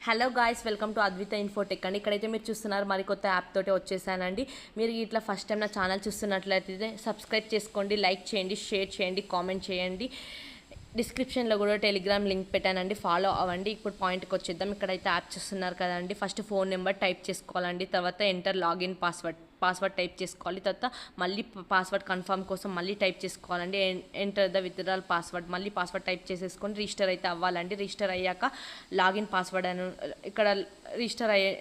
Hello guys, welcome to Advitha Infotech అండి. ఇక్కడైతే మీరు చూస్తున్నారు మరికొత్త యాప్ తోటి వచ్చేసానండి. మీరు ఇట్లా ఫస్ట్ టైం నా ఛానల్ చూస్తున్నట్లయితే సబ్స్క్రైబ్ చేసుకోండి, లైక్ చేయండి, షేర్ చేయండి, కామెంట్ చేయండి. డిస్క్రిప్షన్లో కూడా టెలిగ్రామ్ లింక్ పెట్టానండి, ఫాలో అవ్వండి. ఇప్పుడు పాయింట్కి వచ్చేద్దాం. ఇక్కడైతే యాప్ చూస్తున్నారు కదండి. ఫస్ట్ ఫోన్ నెంబర్ టైప్ చేసుకోవాలండి. తర్వాత ఎంటర్ లాగిన్ పాస్వర్డ్ టైప్ చేసుకోవాలి. తర్వాత మళ్ళీ పాస్వర్డ్ కన్ఫర్మ్ కోసం మళ్ళీ టైప్ చేసుకోవాలండి. ఎంటర్ ద విత్డ్రాల్ పాస్వర్డ్, మళ్ళీ పాస్వర్డ్ టైప్ చేసేసుకొని రిజిస్టర్ అయితే అవ్వాలండి. రిజిస్టర్ అయ్యాక లాగిన్ పాస్వర్డ్ అని ఇక్కడ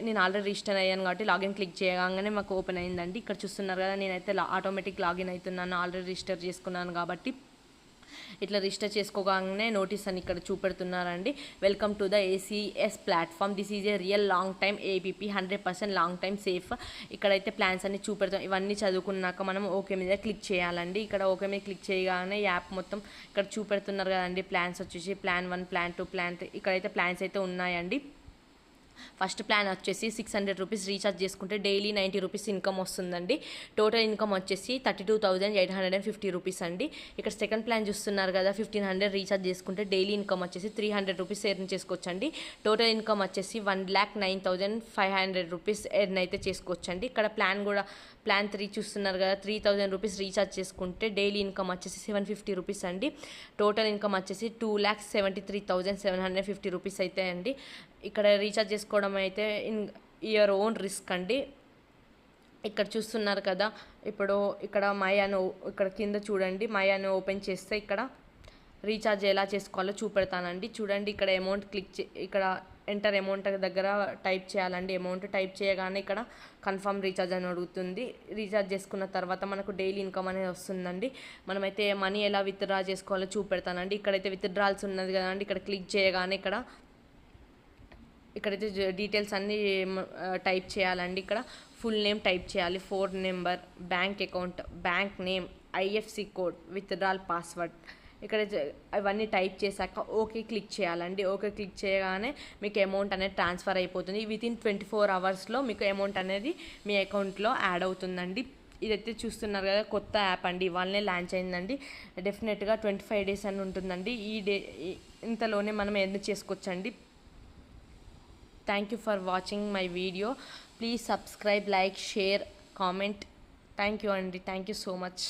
నేను ఆల్రెడీ రిజిస్టర్ అయ్యాను కాబట్టి లాగిన్ క్లిక్ చేయగానే మాకు ఓపెన్ అయిందండి. ఇక్కడ చూస్తున్నారు కదా, నేనైతే ఆటోమేటిక్ లాగిన్ అవుతున్నాను, ఆల్రెడీ రిజిస్టర్ చేసుకున్నాను కాబట్టి. ఇట్లా రిజిస్టర్ చేసుకోగానే నోటీస్ అని ఇక్కడ చూపెడుతున్నారండి. Welcome to the ACS platform, this is a real long time ABP, 100% long time safe. ఇక్కడైతే ప్లాన్స్ అన్ని చూపెడతాం. ఇవన్నీ చదువుకున్నాక మనం ఓకే మీద క్లిక్ చేయాలండి. ఇక్కడ ఓకే మీద క్లిక్ చేయగానే యాప్ మొత్తం ఇక్కడ చూపెడుతున్నారు కదండి. ప్లాన్స్ వచ్చేసి ప్లాన్ 1, ప్లాన్ 2, ప్లాన్ 3. ఇక్కడైతే ప్లాన్స్ అయితే ఉన్నాయండి. ఫస్ట్ ప్లాన్ వచ్చేసి 600 రూపీస్ రీఛార్జ్ చేసుకుంటే డైలీ 90 రూపీస్ ఇన్కమ్ వస్తుందండి. టోటల్ ఇన్కమ్ వచ్చేసి 32,850 రూపీస్ అండి. ఇక్కడ సెకండ్ ప్లాన్ చూస్తున్నారు కదా, 1500 రీఛార్జ్ చేసుకుంటే డైలీ ఇన్కమ్ వచ్చేసి 300 రూపీస్ ఎర్న్ చేసుకోవచ్చండి. టోటల్ ఇన్కమ్ వచ్చేసి 1,09,500 రూపీస్ ఎర్న్ అయితే చేసుకోవచ్చండి. ఇక్కడ ప్లాన్ 3 చూస్తున్నారు కదా, 3000 రూపీస్ రీఛార్జ్ చేసుకుంటే డైలీ ఇన్కమ్ వచ్చేసి 750 రూపీస్ అండి. టోటల్ ఇన్కమ్ వచ్చేసి 2,73,750 రూపీస్ అయితే అండి. ఇక్కడ రీఛార్జ్ చేసుకోవడం అయితే యువర్ ఓన్ రిస్క్ అండి. ఇక్కడ చూస్తున్నారు కదా, ఇప్పుడు ఇక్కడ ఇక్కడ కింద చూడండి, అని ఓపెన్ చేస్తే ఇక్కడ రీఛార్జ్ ఎలా చేసుకోవాలో చూపెడతానండి. చూడండి, ఇక్కడ అమౌంట్ ఇక్కడ ఎంటర్ అమౌంట్ దగ్గర టైప్ చేయాలండి. అమౌంట్ టైప్ చేయగానే ఇక్కడ కన్ఫర్మ్ రీఛార్జ్ అని అడుగుతుంది. రీఛార్జ్ చేసుకున్న తర్వాత మనకు డైలీ ఇన్కమ్ అనేది వస్తుందండి. మనమైతే మనీ ఎలా విత్డ్రా చేసుకోవాలో చూపెడతానండి. ఇక్కడైతే విత్డ్రాల్స్ ఉన్నది కదండి, ఇక్కడ క్లిక్ చేయగానే ఇక్కడైతే డీటెయిల్స్ అన్నీ టైప్ చేయాలండి. ఇక్కడ ఫుల్ నేమ్ టైప్ చేయాలి, phone number, bank account, bank name, IFC code, withdrawal password. ఇక్కడ అవన్నీ టైప్ చేశాక ఓకే క్లిక్ చేయాలండి. ఓకే క్లిక్ చేయగానే మీకు అమౌంట్ అనేది ట్రాన్స్ఫర్ అయిపోతుంది. వితిన్ 24 అవర్స్లో మీకు అమౌంట్ అనేది మీ అకౌంట్లో యాడ్ అవుతుందండి. ఇదైతే చూస్తున్నారు కదా, కొత్త యాప్ అండి, ఇవాళనే లాంచ్ అయిందండి. డెఫినెట్గా 25 డేస్ అని ఉంటుందండి. ఇంతలోనే మనం ఎర్న్ చేసుకోవచ్చండి. Thank you for watching my video. Please subscribe, like, share, comment. Thank you, Andy. Thank you so much.